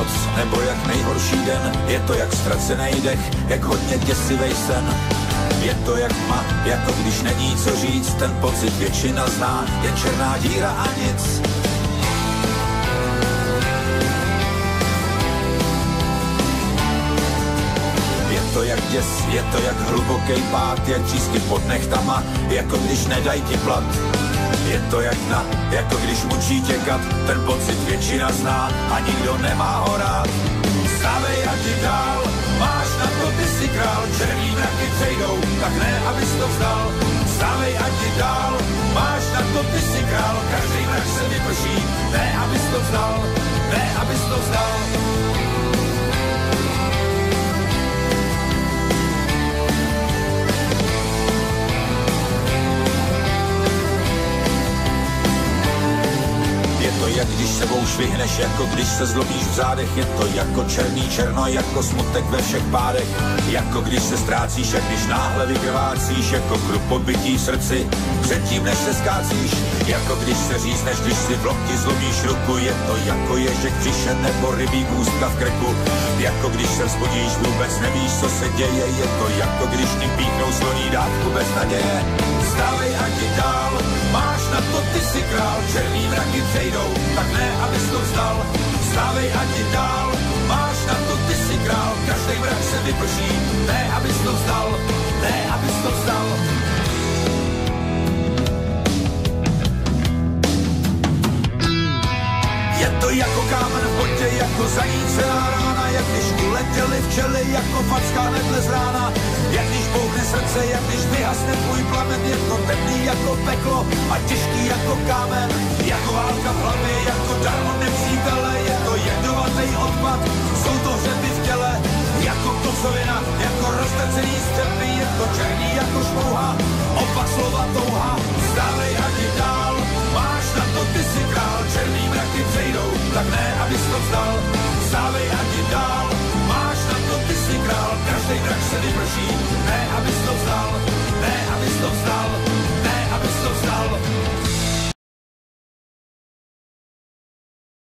noc, nebo jak nejhorší den. Je to jak ztracený dech, jak hodně děsivej sen. Je to jak tma, jako když není co říct. Ten pocit většina zná, je černá díra a nic. Je to jak děs, je to jak hluboký pád, jak třísky pod nechtama, jako když nedají ti plat. Je to jak dna, jako když mučí těkat, ten pocit většina zná a nikdo nemá ho rád. Stávej a ti dál, máš na to, ty si král, černý mraky přejdou, tak ne, abys to vzdal. Stávej a ti dál, máš na to, ty si král, každý mrak se vyprší, ne, abys to vzdal, ne, abys to vzdal. Je to jak když sebou švihneš, jako když se zlomíš v zádech. Je to jako černý černo, jako smutek ve všech pádech. Jako když se ztrácíš, jak když náhle vykrvácíš, jako kruh podbytí v srdci, předtím než se skácíš. Jako když se řízneš, když si v lokti zlomíš ruku. Je to jako ježek přišen nebo rybí ústka v krku. Jako když se vzbudíš, vůbec nevíš, co se děje. Je to jako když ti píchnou sloní dávku bez naděje. Stávej a ti dál, máš na to, ty si král, černý mraky přejdou, tak ne, abys to vzdal. Stávej a ti dál, máš na to, ty si král, každý mrak se vyprší, ne, abys to vzdal, ne, abys to vzdal. Je to jako kámen v botě, jako zanícená rána, jak když uletěli včely, jako facka hnedle z rána. Jak když bouchne srdce, jak když vyhasne tvůj plamen. Je to temný jako peklo a těžký jako kámen. Jako válka v hlavě, jako dar od nepřítele. Je to jedovatý odpad, jsou to hřeby v těle. Jako kocovina, jako roztrcený stepy. Je to černý jako šmouha, opak slova touha. Stávej a ti dál, máš na to, ty si král, černý mraky přejdou, tak ne, abys to vzdal. Stávej a ti dál, máš na to, ty si král, každý mrak se vyprší, ne, abys to vzdal, ne, abys to vzdal.